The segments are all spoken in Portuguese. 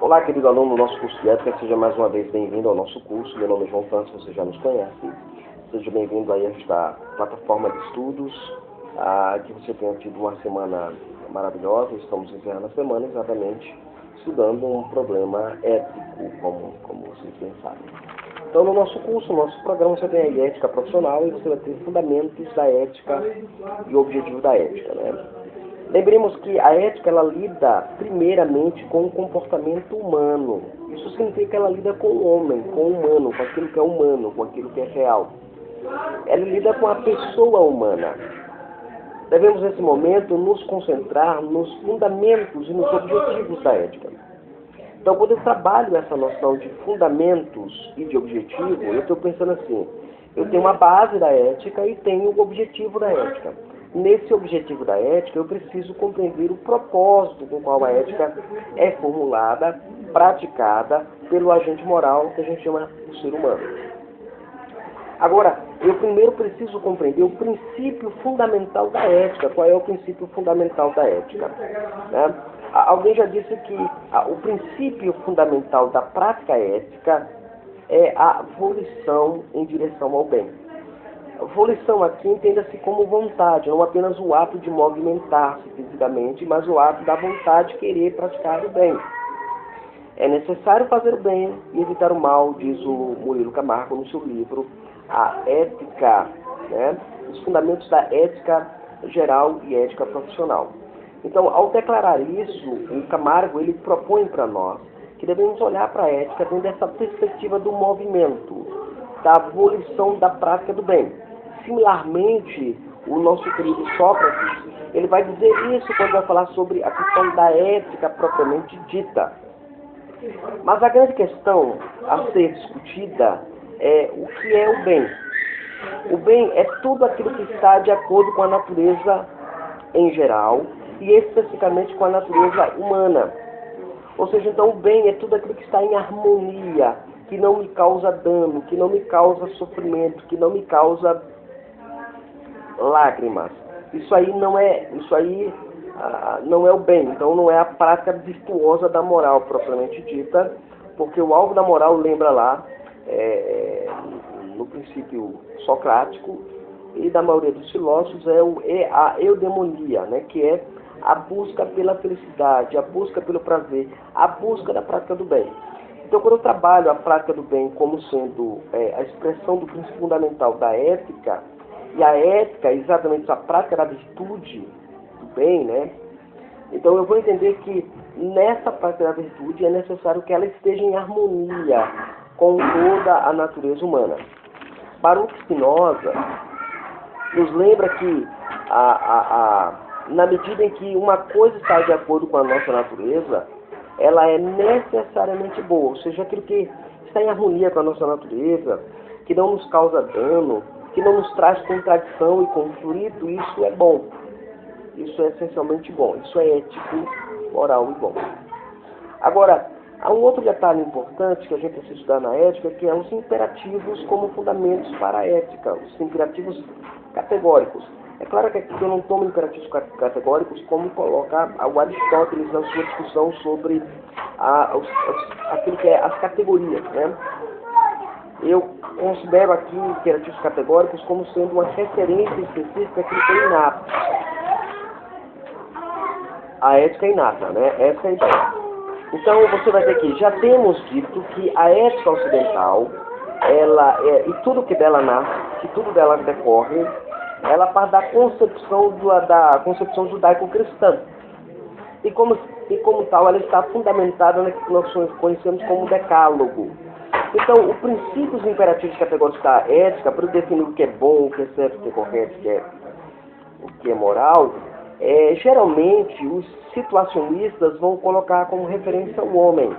Olá, querido aluno do nosso curso de ética, seja mais uma vez bem-vindo ao nosso curso. Meu nome é João Santos, você já nos conhece. Seja bem-vindo a esta plataforma de estudos, que você tenha tido uma semana maravilhosa. Estamos encerrando a semana exatamente estudando um problema ético, como vocês bem sabem. Então, no nosso curso, no nosso programa, você tem aí ética profissional e você vai ter fundamentos da ética e o objetivo da ética, né? Lembremos que a ética, ela lida primeiramente com o comportamento humano. Isso significa que ela lida com o homem, com o humano, com aquilo que é humano, com aquilo que é real. Ela lida com a pessoa humana. Devemos, nesse momento, nos concentrar nos fundamentos e nos objetivos da ética. Então, quando eu trabalho essa noção de fundamentos e de objetivo, eu estou pensando assim, eu tenho uma base da ética e tenho o objetivo da ética. Nesse objetivo da ética, eu preciso compreender o propósito com o qual a ética é formulada, praticada pelo agente moral que a gente chama o ser humano. Agora, eu primeiro preciso compreender o princípio fundamental da ética. Qual é o princípio fundamental da ética? Né? Alguém já disse que o princípio fundamental da prática ética é a volição em direção ao bem. Volição aqui entenda-se como vontade, não apenas o ato de movimentar-se fisicamente, mas o ato da vontade de querer praticar o bem. É necessário fazer o bem e evitar o mal, diz o Murilo Camargo no seu livro A Ética, né? Os fundamentos da ética geral e ética profissional. Então, ao declarar isso, o Camargo ele propõe para nós que devemos olhar para a ética dentro dessa perspectiva do movimento, da volição da prática do bem. Similarmente, o nosso querido Sócrates, ele vai dizer isso quando vai falar sobre a questão da ética propriamente dita. Mas a grande questão a ser discutida é o que é o bem. O bem é tudo aquilo que está de acordo com a natureza em geral e especificamente com a natureza humana. Ou seja, então o bem é tudo aquilo que está em harmonia, que não me causa dano, que não me causa sofrimento, que não me causa lágrimas. Isso aí não é o bem. Então não é a prática virtuosa da moral propriamente dita, porque o alvo da moral, lembra lá, no princípio socrático e da maioria dos filósofos, é a eudemonia, né, que é a busca pela felicidade, a busca pelo prazer, a busca da prática do bem. Então, quando eu trabalho a prática do bem como sendo a expressão do princípio fundamental da ética, e a ética é exatamente a prática da virtude do bem, né? Então, eu vou entender que nessa prática da virtude é necessário que ela esteja em harmonia com toda a natureza humana. Baruch Spinoza nos lembra que na medida em que uma coisa está de acordo com a nossa natureza, ela é necessariamente boa, ou seja, aquilo que está em harmonia com a nossa natureza, que não nos causa dano, que não nos traz contradição e conflito, isso é bom. Isso é essencialmente bom, isso é ético, moral e bom. Agora, há um outro detalhe importante que a gente precisa estudar na ética, que é os imperativos como fundamentos para a ética, os imperativos categóricos. É claro que aqui eu não tomo imperativos categóricos como coloca o Aristóteles na sua discussão sobre aquilo que é as categorias, né? Eu considero aqui imperativos categóricos como sendo uma referência específica que é inata. A ética é inata, né? Essa é a ideia. Então você vai ver que já temos dito que a ética ocidental, e tudo que dela nasce, que tudo dela decorre, ela parte da concepção judaico-cristã. E como tal, ela está fundamentada naquilo que nós conhecemos como decálogo. Então, o princípio dos imperativos categóricos da ética, para definir o que é bom, o que é certo, o que é correto, o que é moral, geralmente os situacionistas vão colocar como referência o homem.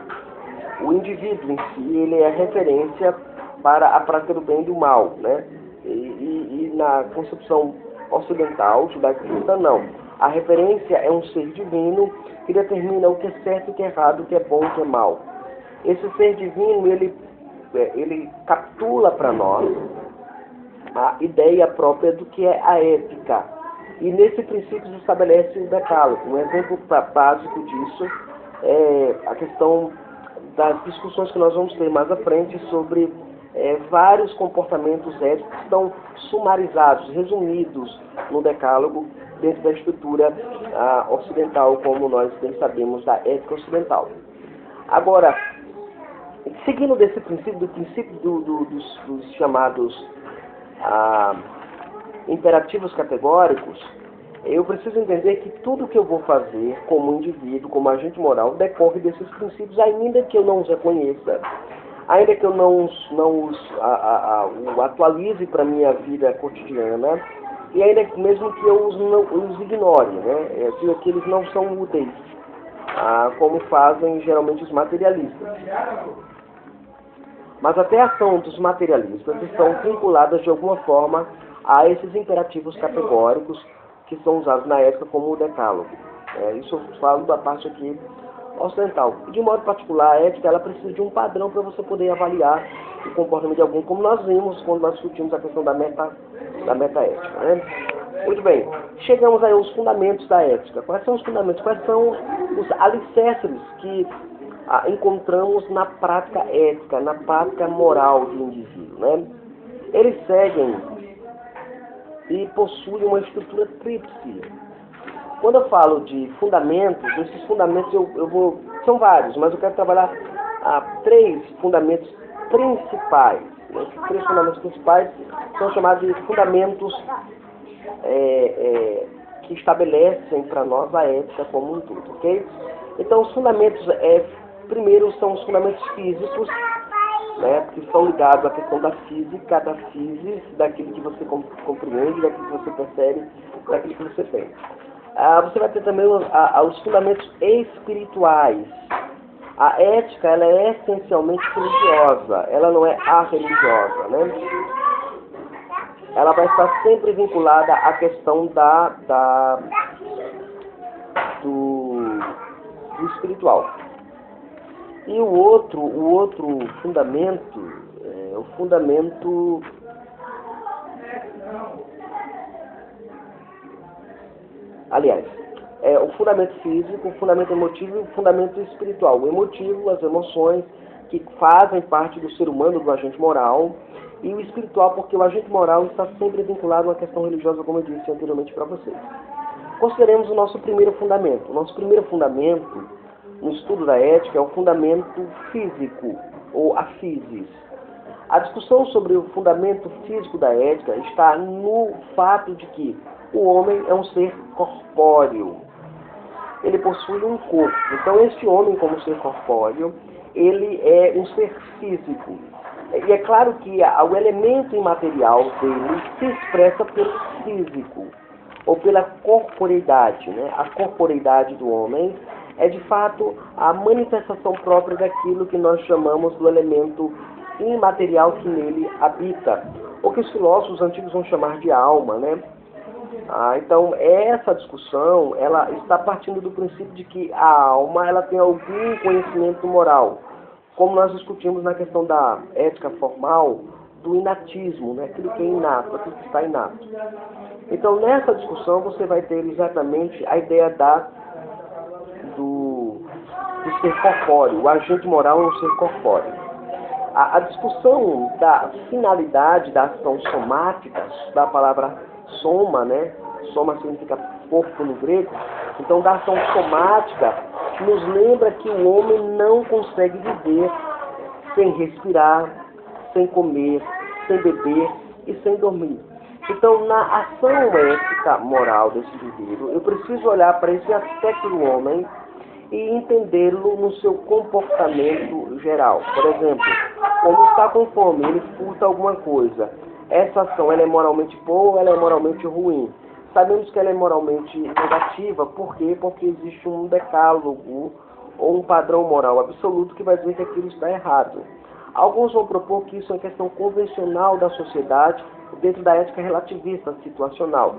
O indivíduo em si, ele é a referência para a prática do bem e do mal, né? E na concepção ocidental, judaico-cristã, não. A referência é um ser divino que determina o que é certo, o que é errado, o que é bom, o que é mal. Esse ser divino, ele captura para nós a ideia própria do que é a ética. E nesse princípio se estabelece o decálogo. Um exemplo básico disso é a questão das discussões que nós vamos ter mais à frente sobre vários comportamentos éticos que estão sumarizados, resumidos no decálogo, dentro da estrutura ocidental, como nós bem sabemos, da ética ocidental. Agora, seguindo desse princípio, dos chamados imperativos categóricos, eu preciso entender que tudo que eu vou fazer como indivíduo, como agente moral, decorre desses princípios, ainda que eu não os reconheça, ainda que eu não os atualize para a minha vida cotidiana, e ainda mesmo que eu os ignore, né? Que eles não são úteis, como fazem geralmente os materialistas. Mas até a ação dos materialistas estão vinculadas de alguma forma a esses imperativos categóricos que são usados na ética como o decálogo. Isso eu falo da parte aqui ocidental. De modo particular, a ética ela precisa de um padrão para você poder avaliar o comportamento de alguém, como nós vimos quando nós discutimos a questão da metaética. Né? Muito bem, chegamos aí aos fundamentos da ética. Quais são os fundamentos? Quais são os alicerces que encontramos na prática ética, na prática moral do indivíduo? Né? Eles seguem e possuem uma estrutura tríplice. Quando eu falo de fundamentos, esses fundamentos são vários, mas eu quero trabalhar três fundamentos principais. Esses três fundamentos principais são chamados de fundamentos que estabelecem para nós a ética como um todo, ok? Então, os fundamentos, primeiro, são os fundamentos físicos, né, que são ligados à questão da física, da physis, daquilo que você compreende, daquilo que você percebe, daquilo que você tem. Você vai ter também os fundamentos espirituais. A ética, ela é essencialmente religiosa, ela não é arreligiosa, né? Ela vai estar sempre vinculada à questão do espiritual. E o outro fundamento é o fundamento o fundamento físico, o fundamento emotivo e o fundamento espiritual. O emotivo, as emoções que fazem parte do ser humano, do agente moral, e o espiritual, porque o agente moral está sempre vinculado a uma questão religiosa, como eu disse anteriormente para vocês. Consideremos o nosso primeiro fundamento. O nosso primeiro fundamento no estudo da ética é o fundamento físico, ou a physis. A discussão sobre o fundamento físico da ética está no fato de que o homem é um ser corpóreo. Ele possui um corpo. Então, este homem, como ser corpóreo, ele é um ser físico. E é claro que o elemento imaterial dele se expressa pelo físico, ou pela corporeidade. Né? A corporeidade do homem é, de fato, a manifestação própria daquilo que nós chamamos do elemento imaterial que nele habita, ou que os filósofos antigos vão chamar de alma, né? Então, essa discussão, ela está partindo do princípio de que a alma, ela tem algum conhecimento moral, como nós discutimos na questão da ética formal, do inatismo, né? Aquilo que é inato, aquilo que está inato. Então, nessa discussão, você vai ter exatamente a ideia do ser corpóreo. O agente moral é um ser corpóreo. A discussão da finalidade da ação somática, da palavra soma, né? Soma significa corpo no grego. Então, da ação somática, nos lembra que o homem não consegue viver sem respirar, sem comer, sem beber e sem dormir. Então, na ação ética moral desse indivíduo, eu preciso olhar para esse aspecto do homem e entendê-lo no seu comportamento geral. Por exemplo, quando está com fome, ele furta alguma coisa. Essa ação, ela é moralmente boa ou ela é moralmente ruim? Sabemos que ela é moralmente negativa. Por quê? Porque existe um decálogo ou um padrão moral absoluto que vai dizer que aquilo está errado. Alguns vão propor que isso é uma questão convencional da sociedade dentro da ética relativista situacional.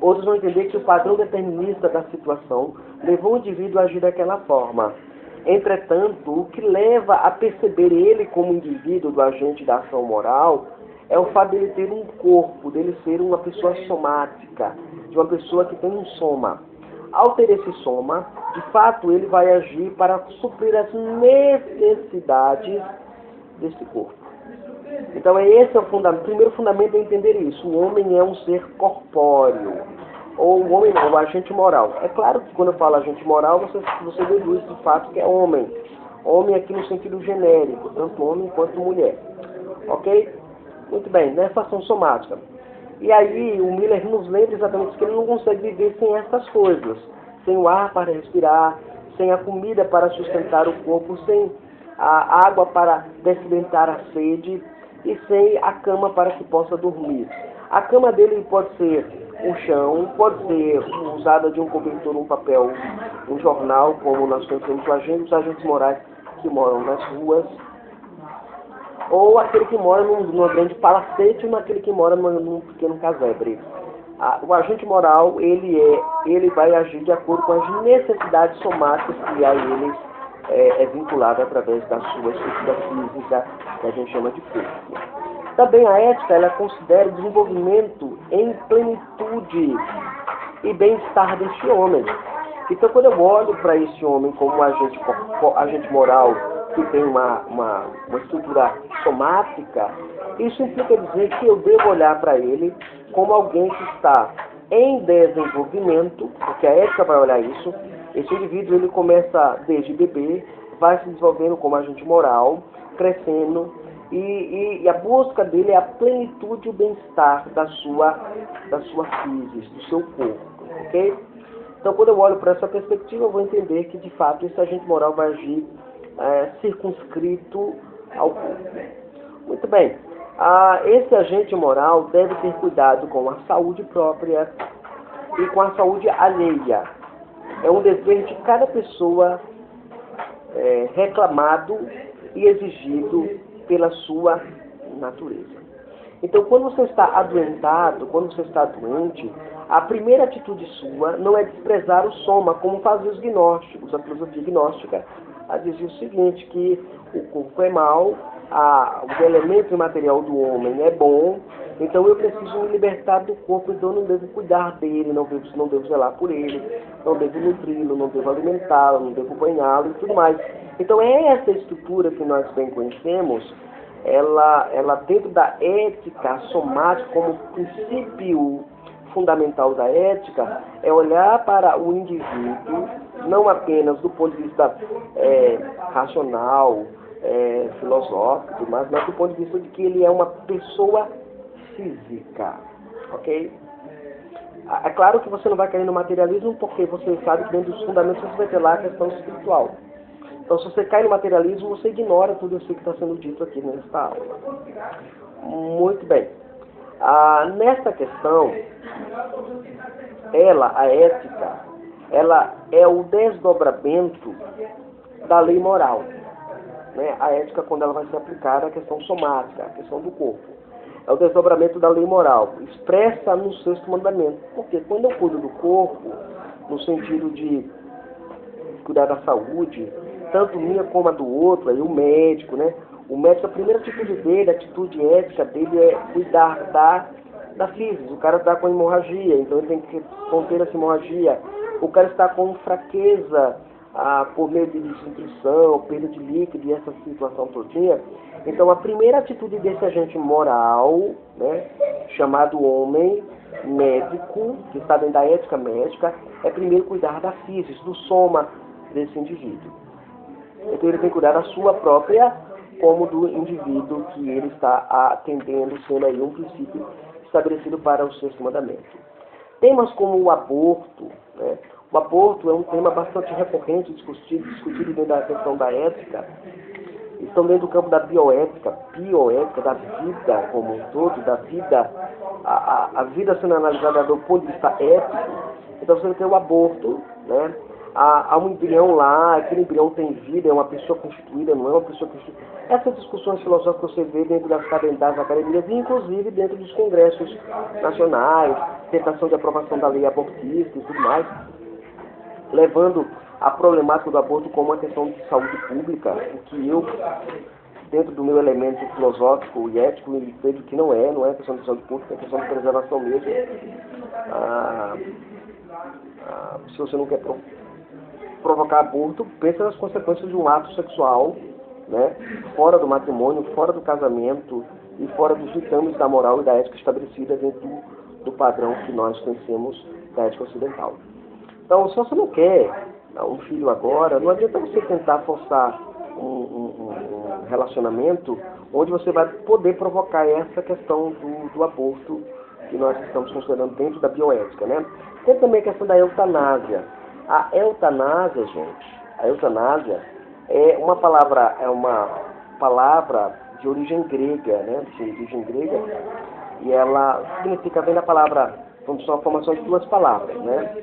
Outros vão entender que o padrão determinista da situação levou o indivíduo a agir daquela forma. Entretanto, o que leva a perceber ele como indivíduo do agente da ação moral é o fato dele ter um corpo, dele ser uma pessoa somática, de uma pessoa que tem um soma. Ao ter esse soma, de fato, ele vai agir para suprir as necessidades desse corpo. Então, esse é o fundamento. O primeiro fundamento é entender isso. O homem é um ser corpóreo. Ou o homem não, o agente moral. É claro que quando eu falo agente moral, você deduz de fato que é homem. Homem aqui no sentido genérico, tanto homem quanto mulher. Ok? Muito bem, nessa ação somática. E aí o Miller nos lembra exatamente que ele não consegue viver sem essas coisas. Sem o ar para respirar, sem a comida para sustentar o corpo, sem a água para descidentar a sede e sem a cama para que possa dormir. A cama dele pode ser um chão, pode ser usada de um cobertor, um papel, um jornal, como nós conhecemos os agentes morais que moram nas ruas, ou aquele que mora numa grande palacete, ou aquele que mora num pequeno casebre. O agente moral, ele vai agir de acordo com as necessidades somáticas que a ele é vinculado através da sua estrutura física, que a gente chama de corpo. Também a ética, ela considera o desenvolvimento em plenitude e bem-estar deste homem. Então, quando eu olho para esse homem como um agente moral que tem uma estrutura somática, isso implica dizer que eu devo olhar para ele como alguém que está em desenvolvimento, porque a ética vai olhar isso. Esse indivíduo, ele começa desde bebê, vai se desenvolvendo como agente moral, crescendo, e a busca dele é a plenitude e o bem-estar da sua física, do seu corpo, ok? Então, quando eu olho para essa perspectiva, eu vou entender que, de fato, esse agente moral vai agir circunscrito ao corpo. Muito bem. Esse agente moral deve ter cuidado com a saúde própria e com a saúde alheia. É um dever de cada pessoa reclamado e exigido pela sua natureza. Então, quando você está adoentado, quando você está doente, a primeira atitude sua não é desprezar o soma, como faziam os gnósticos. A filosofia gnóstica dizia o seguinte, que o corpo é mau, o elemento imaterial do homem é bom, então eu preciso me libertar do corpo, então eu não devo cuidar dele, não devo zelar por ele, não devo nutri-lo, não devo alimentá-lo, não devo banhá-lo e tudo mais. Então essa estrutura que nós bem conhecemos, ela dentro da ética somática, como princípio fundamental da ética, é olhar para o indivíduo, não apenas do ponto de vista racional, filosófico, mas do ponto de vista de que ele é uma pessoa física, ok? É claro que você não vai cair no materialismo, porque você sabe que dentro dos fundamentos você vai ter lá a questão espiritual. Então, se você cai no materialismo, você ignora tudo isso que está sendo dito aqui nesta aula. Muito bem. Nesta questão, a ética, ela é o desdobramento da lei moral. Né? A ética, quando ela vai ser aplicada, é a questão somática, a questão do corpo. É o desdobramento da lei moral, expressa no sexto mandamento. Porque quando eu cuido do corpo, no sentido de cuidar da saúde, tanto minha como a do outro, aí o médico, né? O médico, a primeira atitude dele, a atitude ética dele é cuidar da física. O cara está com hemorragia, então ele tem que conter essa hemorragia. O cara está com fraqueza por meio de desnutrição, perda de líquido e essa situação todinha. Então a primeira atitude desse agente moral, né, chamado homem médico, que está dentro da ética médica, é primeiro cuidar da física, do soma desse indivíduo. Então ele tem que cuidar da sua própria, como do indivíduo que ele está atendendo, sendo aí um princípio estabelecido para o sexto mandamento. Temas como o aborto, né? O aborto é um tema bastante recorrente, discutido dentro da questão da ética. Estão dentro do campo da bioética, da vida como um todo, da vida, a vida sendo analisada do ponto de vista ético. Então você tem o aborto, né? Há um embrião lá, aquele embrião tem vida, é uma pessoa constituída, não é uma pessoa constituída. Essas discussões filosóficas você vê dentro das academias, e inclusive dentro dos congressos nacionais, tentação de aprovação da lei abortista e tudo mais, levando a problemática do aborto como uma questão de saúde pública, o que eu, dentro do meu elemento filosófico e ético, me vejo que não é questão de saúde pública, é questão de preservação mesmo. Se você não quer provocar aborto, pensa nas consequências de um ato sexual, né, fora do matrimônio, fora do casamento e fora dos ditames da moral e da ética estabelecida dentro do padrão que nós conhecemos da ética ocidental. Então, se você não quer um filho agora, não adianta você tentar forçar um relacionamento onde você vai poder provocar essa questão do aborto que nós estamos considerando dentro da bioética, né? Tem também a questão da eutanásia. A eutanásia, gente, a eutanásia é uma palavra de origem grega, né? De origem grega, e ela significa, vem da palavra, vamos uma formação de duas palavras, né?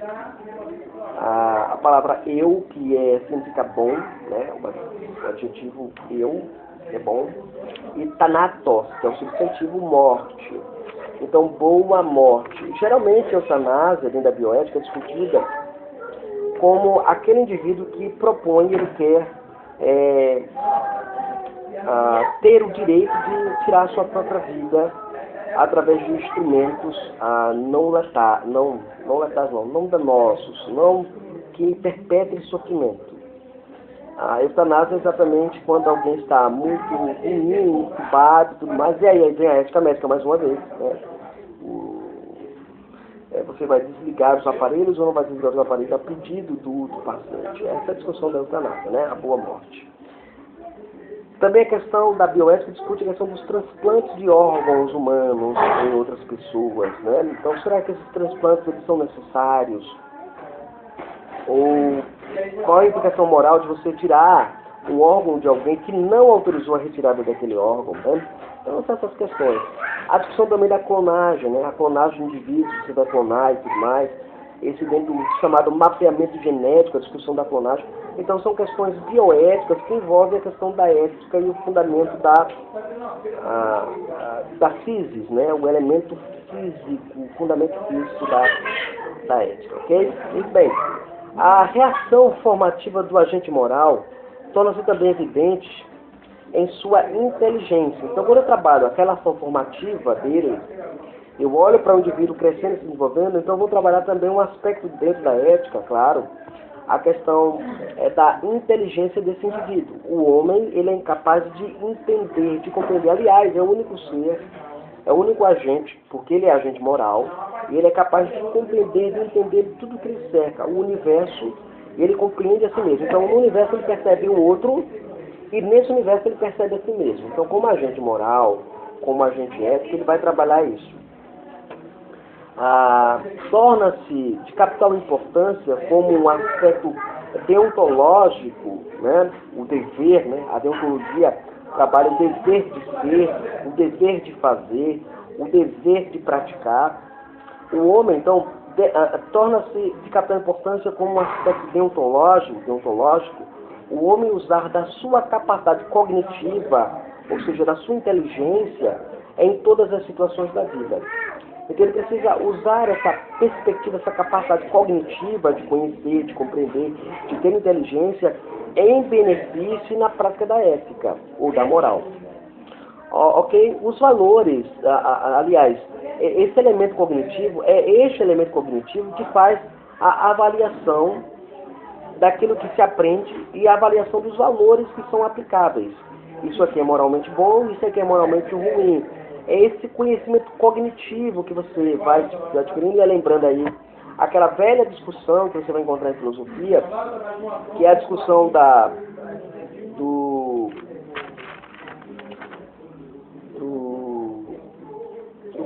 A palavra eu, que significa bom, né? O adjetivo eu, é bom, e thanatos, que é o substantivo morte. Então, boa morte. Geralmente, a eutanásia, dentro da bioética, é discutida como aquele indivíduo que propõe, ele quer ter o direito de tirar a sua própria vida através de instrumentos não danosos, não que perpetrem sofrimento. A eutanásia é exatamente quando alguém está muito ruim, incubado e tudo mais, e aí vem a ética médica mais uma vez, né? Você vai desligar os aparelhos ou não vai desligar os aparelhos a pedido do paciente. Essa é a discussão da eutanásia, né? A boa morte. Também a questão da bioética discute a questão dos transplantes de órgãos humanos em outras pessoas, né? Então, será que esses transplantes eles são necessários? Ou qual a implicação moral de você tirar o órgão de alguém que não autorizou a retirada daquele órgão, né? Então, são essas questões. A discussão também da clonagem, né? A clonagem de indivíduos, você vai clonar e tudo mais. Esse dentro do chamado mapeamento genético, a discussão da clonagem. Então, são questões bioéticas que envolvem a questão da ética e o fundamento da physis, né? O elemento físico, o fundamento físico da ética, ok? Muito bem. A reação formativa do agente moral torna-se também evidente em sua inteligência. Então, quando eu trabalho aquela ação formativa dele, eu olho para o indivíduo crescendo e se desenvolvendo, então eu vou trabalhar também um aspecto dentro da ética, claro, a questão da inteligência desse indivíduo. O homem, ele é incapaz de entender, de compreender. Aliás, é o único ser, é o único agente, porque ele é agente moral, e ele é capaz de compreender, de entender tudo que ele cerca. O universo, ele compreende a si mesmo. Então, no universo ele percebe o outro, e nesse universo ele percebe a si mesmo. Então, como agente moral, como agente ético, ele vai trabalhar isso. Torna-se de capital importância como um aspecto deontológico, né? O dever, né? A deontologia trabalha o dever de ser, o dever de fazer, o dever de praticar. O homem, então, torna-se de capital importância como um aspecto deontológico, o homem usar da sua capacidade cognitiva, ou seja, da sua inteligência, em todas as situações da vida. Então ele precisa usar essa perspectiva, essa capacidade cognitiva de conhecer, de compreender, de ter inteligência em benefício e na prática da ética ou da moral. Ok? Os valores, aliás, esse elemento cognitivo, é este elemento cognitivo que faz a avaliação daquilo que se aprende e a avaliação dos valores que são aplicáveis. Isso aqui é moralmente bom, isso aqui é moralmente ruim. É esse conhecimento cognitivo que você vai adquirindo e lembrando aí aquela velha discussão que você vai encontrar em filosofia, que é a discussão do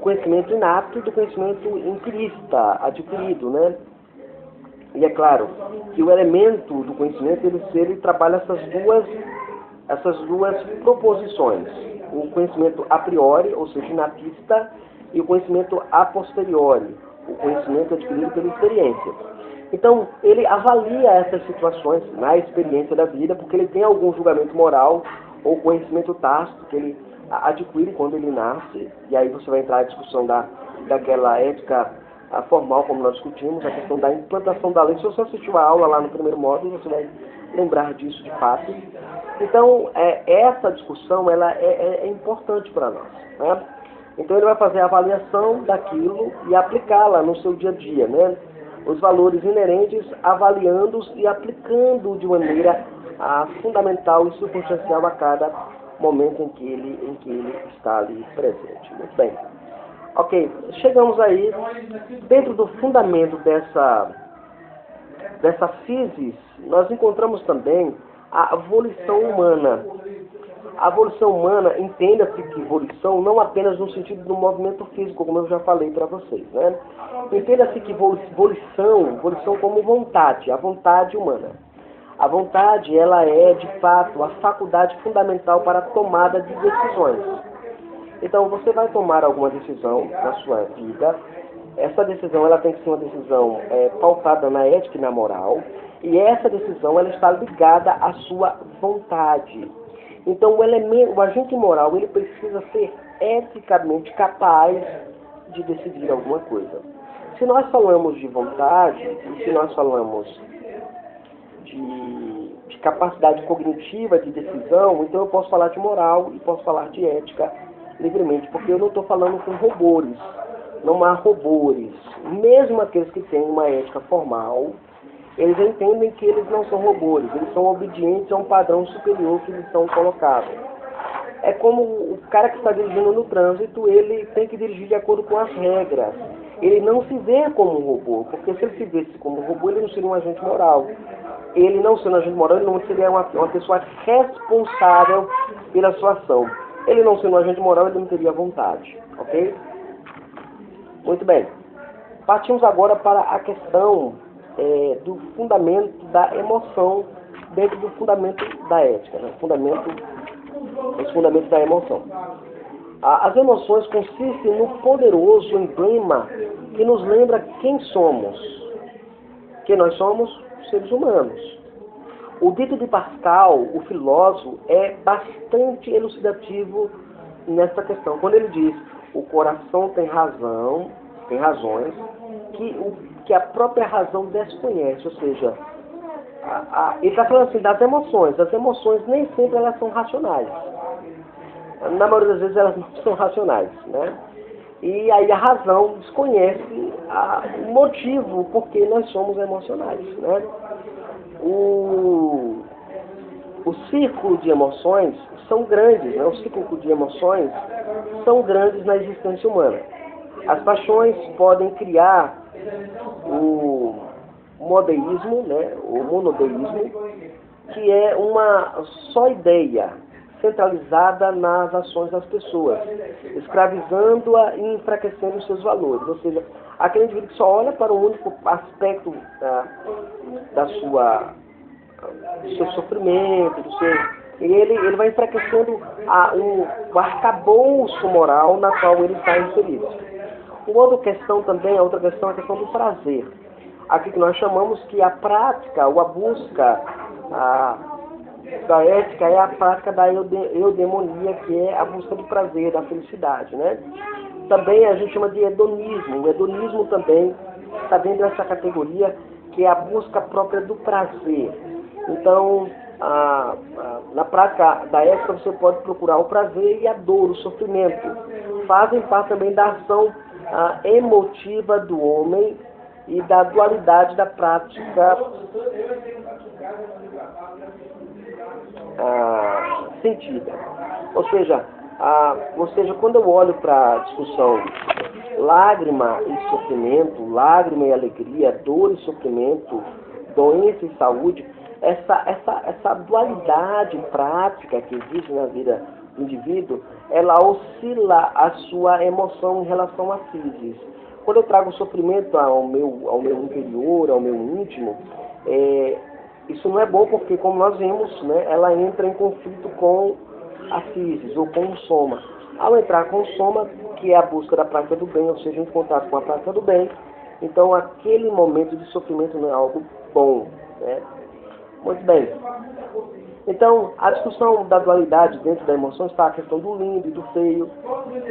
conhecimento inato e do conhecimento empirista, adquirido, né? E é claro que o elemento do conhecimento, ele trabalha essas duas proposições. O conhecimento a priori, ou seja, inatista, e o conhecimento a posteriori, o conhecimento adquirido pela experiência. Então, ele avalia essas situações na experiência da vida, porque ele tem algum julgamento moral ou conhecimento tácito que ele adquire quando ele nasce, e aí você vai entrar na discussão daquela ética formal, como nós discutimos, a questão da implantação da lei. Se você assistiu a aula lá no primeiro módulo, você vai lembrar disso de fato. Então, essa discussão ela é importante para nós, né? Então, ele vai fazer a avaliação daquilo e aplicá-la no seu dia a dia, né? os valores inerentes, avaliando-os e aplicando de maneira fundamental e circunstancial a cada momento em que ele está ali presente. Muito bem. Ok, chegamos aí, dentro do fundamento dessa physis, nós encontramos também a volição humana. A volição humana, entenda-se que volição não apenas no sentido do movimento físico, como eu já falei para vocês, né? Entenda-se que volição como vontade, a vontade humana. A vontade, ela é, de fato, a faculdade fundamental para a tomada de decisões. Então, você vai tomar alguma decisão na sua vida. Essa decisão, ela tem que ser uma decisão pautada na ética e na moral. E essa decisão, ela está ligada à sua vontade. Então, o agente moral, ele precisa ser eticamente capaz de decidir alguma coisa. Se nós falamos de vontade, e se nós falamos de capacidade cognitiva de decisão, então eu posso falar de moral e posso falar de ética livremente, porque eu não estou falando com robôs. Não há robôs. Mesmo aqueles que têm uma ética formal, eles entendem que eles não são robôs, eles são obedientes a um padrão superior que eles são colocados. É como o cara que está dirigindo no trânsito, ele tem que dirigir de acordo com as regras. Ele não se vê como um robô, porque se ele se visse como um robô, ele não seria um agente moral. Ele não sendo um agente moral, ele não seria uma pessoa responsável pela sua ação. Ele não sendo um agente moral, ele não teria vontade, ok? Muito bem. Partimos agora para a questão do fundamento da emoção dentro do fundamento da ética, né? Os fundamentos da emoção. As emoções consistem no poderoso emblema que nos lembra quem somos. Que nós somos seres humanos. O dito de Pascal, o filósofo, é bastante elucidativo nessa questão. Quando ele diz, o coração tem razões que a própria razão desconhece. Ou seja, ele está falando assim das emoções. As emoções nem sempre elas são racionais. Na maioria das vezes elas não são racionais, né? E aí a razão desconhece o motivo por que nós somos emocionais, né? O círculo de emoções são grandes, né? O círculo de emoções são grandes na existência humana. As paixões podem criar o modeísmo, né? O monodeísmo, que é uma só ideia centralizada nas ações das pessoas, escravizando-a e enfraquecendo os seus valores. Ou seja, aquele indivíduo que só olha para um único aspecto do seu sofrimento, ele vai enfraquecendo o arcabouço moral na qual ele está inserido. Outra questão também, a questão do prazer. Aqui que nós chamamos que a prática ou a busca da ética é a prática da eudemonia, que é a busca do prazer, da felicidade, né? Também a gente chama de hedonismo. O hedonismo também está dentro dessa categoria, que é a busca própria do prazer. Então, na prática da ética, você pode procurar o prazer e a dor, o sofrimento. Fazem parte também da ação emotiva do homem e da dualidade da prática sentida. Ou seja, quando eu olho para a discussão lágrima e sofrimento, lágrima e alegria, dor e sofrimento, doença e saúde, essa dualidade prática que existe na vida do indivíduo, ela oscila a sua emoção em relação à physis. Quando eu trago sofrimento ao meu interior, ao meu íntimo, isso não é bom porque, como nós vimos, né, ela entra em conflito com a physis ou com o soma. Ao entrar com o soma, que é a busca da prática do bem, ou seja, em contato com a prática do bem, então aquele momento de sofrimento não é algo bom, né? Muito bem. Então, a discussão da dualidade dentro da emoção está a questão do lindo e do feio.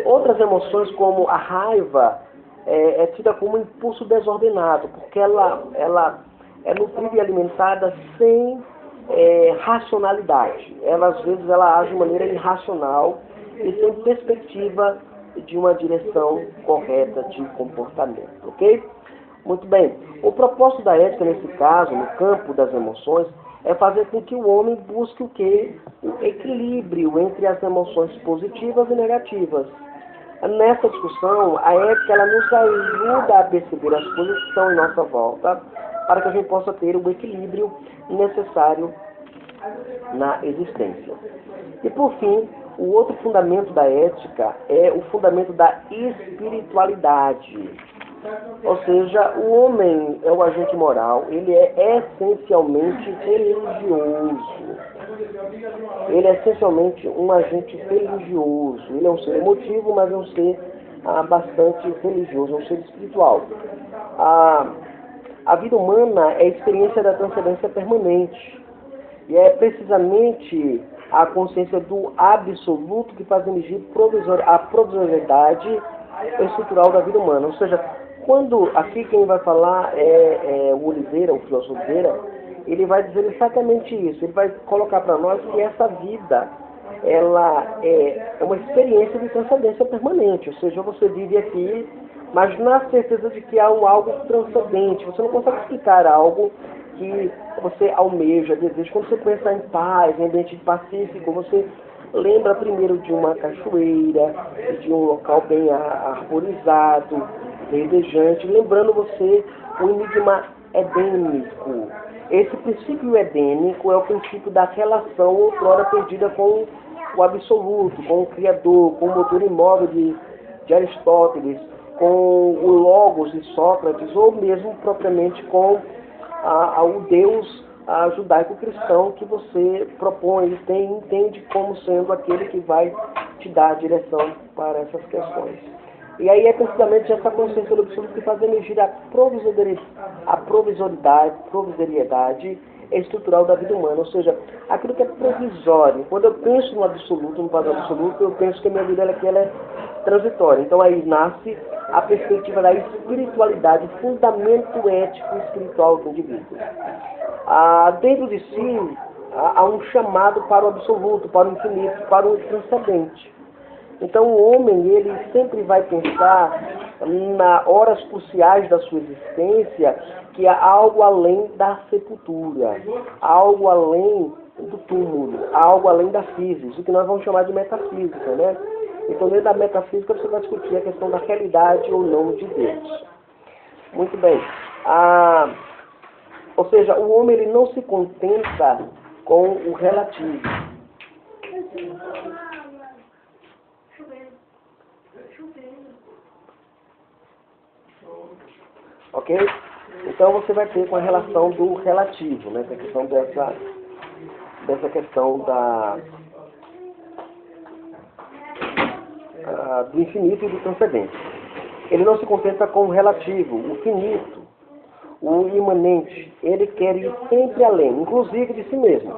Outras emoções, como a raiva, é tida como um impulso desordenado, porque ela é nutrida e alimentada sem racionalidade. Às vezes, ela age de maneira irracional e sem perspectiva de uma direção correta de comportamento, ok? Muito bem. O propósito da ética, nesse caso, no campo das emoções, é fazer com que o homem busque o quê? O equilíbrio entre as emoções positivas e negativas. Nessa discussão, a ética ela nos ajuda a perceber as coisas que estão em nossa volta, para que a gente possa ter o equilíbrio necessário na existência. E por fim, o outro fundamento da ética é o fundamento da espiritualidade. Ou seja, o homem é o agente moral, ele é essencialmente religioso. Ele é essencialmente um agente religioso. Ele é um ser emotivo, mas é um ser bastante religioso, é um ser espiritual. A vida humana é a experiência da transcendência permanente. E é precisamente a consciência do absoluto que faz emergir a provisoriedade estrutural da vida humana. Ou seja, quando aqui quem vai falar é o Oliveira, o filósofo Oliveira, ele vai dizer exatamente isso. Ele vai colocar para nós que essa vida ela é uma experiência de transcendência permanente. Ou seja, você vive aqui, mas na certeza de que há algo transcendente. Você não consegue explicar algo que você almeja, deseja. Quando você pensa em paz, em ambiente pacífico, você lembra primeiro de uma cachoeira, de um local bem arborizado, verdejante, lembrando você o enigma edênico. Esse princípio edênico é o princípio da relação outrora perdida com o absoluto, com o Criador, com o motor imóvel de Aristóteles, com o Logos de Sócrates, ou mesmo propriamente com o Deus judaico-cristão que você propõe e entende como sendo aquele que vai te dar a direção para essas questões. E aí é precisamente essa consciência do absoluto que faz emergir a provisoriedade estrutural da vida humana, ou seja, aquilo que é provisório. Quando eu penso no absoluto, no padrão absoluto, eu penso que a minha vida ela é transitória. Então aí nasce a perspectiva da espiritualidade, fundamento ético e espiritual do indivíduo. Dentro de si, há um chamado para o absoluto, para o infinito, para o transcendente. Então o homem, ele sempre vai pensar, nas horas cruciais da sua existência, que há algo além da sepultura, algo além do túmulo, algo além da física, o que nós vamos chamar de metafísica, né? Então, dentro da metafísica, você vai discutir a questão da realidade ou não de Deus. Muito bem. Ou seja, o homem ele não se contenta com o relativo. Ok? Então, você vai ter com a relação do relativo, né? Essa questão dessa questão do infinito e do transcendente. Ele não se contenta com o relativo, o finito, o imanente. Ele quer ir sempre além, inclusive de si mesmo.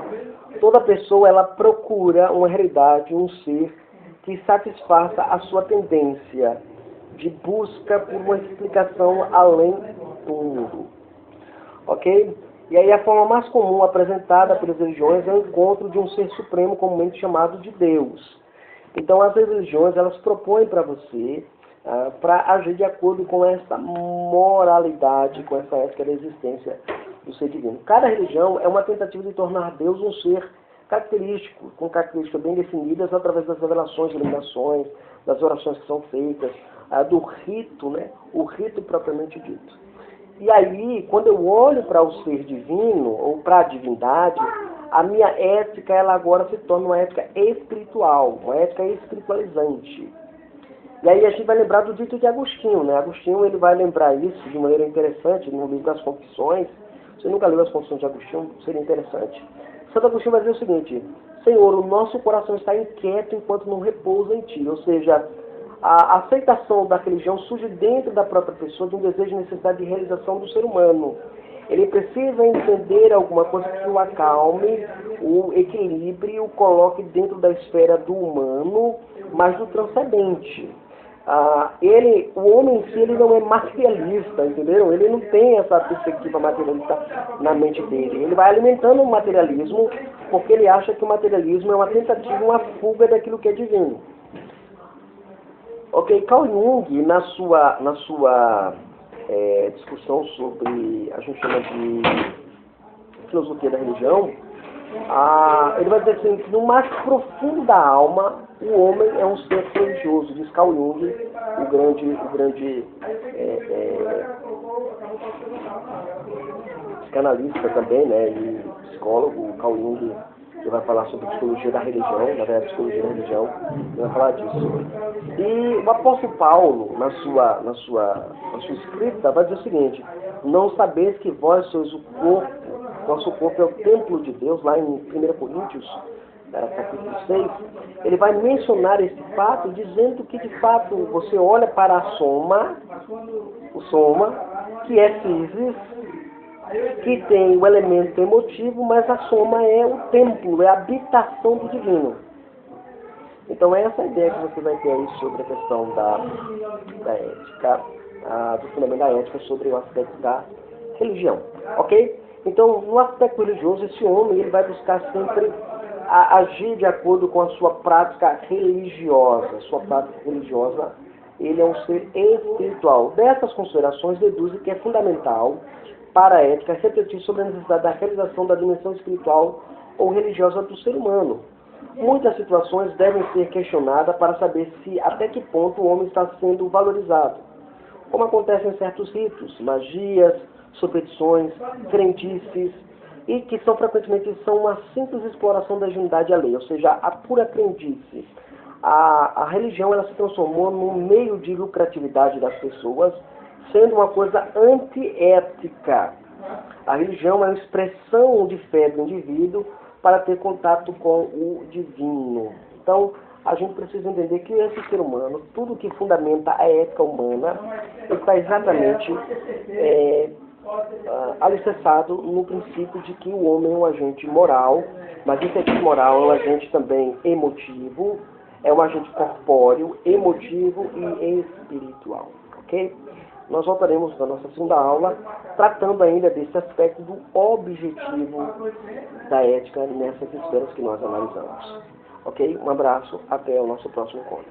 Toda pessoa ela procura uma realidade, um ser que satisfaça a sua tendência de busca por uma explicação além do mundo. Ok? E aí a forma mais comum apresentada pelas religiões é o encontro de um ser supremo comumente chamado de Deus. Então as religiões elas propõem para você para agir de acordo com essa moralidade, com essa ética da existência do ser divino. Cada religião é uma tentativa de tornar Deus um ser característico, com características bem definidas através das revelações, iluminações, das orações que são feitas, do rito, né? O rito propriamente dito. E aí, quando eu olho para o ser divino, ou para a divindade, a minha ética, ela agora se torna uma ética espiritual, uma ética espiritualizante. E aí a gente vai lembrar do dito de Agostinho, né? Agostinho, ele vai lembrar isso de maneira interessante no livro das Confissões. Você nunca leu as Confissões de Agostinho, seria interessante. Santo Agostinho vai dizer o seguinte: Senhor, o nosso coração está inquieto enquanto não repousa em Ti. Ou seja, a aceitação da religião surge dentro da própria pessoa de um desejo e necessidade de realização do ser humano. Ele precisa entender alguma coisa que o acalme, o equilibre, o coloque dentro da esfera do humano, mas do transcendente. O homem em si ele não é materialista, entendeu? Ele não tem essa perspectiva materialista na mente dele. Ele vai alimentando o materialismo porque ele acha que o materialismo é uma tentativa, uma fuga daquilo que é divino. Ok, Carl Jung, na sua discussão sobre, a gente chama de filosofia da religião, ele vai dizer assim, que no mais profundo da alma, o homem é um ser religioso, diz Carl Jung, o grande psicanalista também, né, e psicólogo. Carl Jung, ele vai falar sobre psicologia da religião, na verdade, psicologia da religião, ele vai falar disso. E o apóstolo Paulo, na sua escrita, vai dizer o seguinte: não sabeis que vós sois o corpo, nosso corpo é o templo de Deus, lá em 1 Coríntios, capítulo 6, ele vai mencionar esse fato, dizendo que, de fato, você olha para a soma, que é physis, que tem o elemento emotivo, mas a soma é o templo, é a habitação do divino. Então, essa é a ideia que você vai ter aí sobre a questão da ética, do fundamento da ética, sobre o aspecto da religião, ok? Então, no aspecto religioso, esse homem ele vai buscar sempre agir de acordo com a sua prática religiosa. Ele é um ser espiritual. Dessas considerações, deduzem que é fundamental para a ética refletir sobre a necessidade da realização da dimensão espiritual ou religiosa do ser humano. Muitas situações devem ser questionadas para saber se até que ponto o homem está sendo valorizado, como acontece em certos ritos, magias, superstições, crendices, e que frequentemente são uma simples exploração da divindade alheia, ou seja, a pura crendice. A religião ela se transformou num meio de lucratividade das pessoas, sendo uma coisa antiética. A religião é uma expressão de fé do indivíduo para ter contato com o divino. Então, a gente precisa entender que esse ser humano, tudo que fundamenta a ética humana, está exatamente alicerçado no princípio de que o homem é um agente moral, mas esse agente moral é um agente também emotivo, é um agente corpóreo, emotivo e espiritual, ok? Nós voltaremos na nossa segunda aula, tratando ainda desse aspecto do objetivo da ética nessas esferas que nós analisamos. Ok? Um abraço, até o nosso próximo encontro.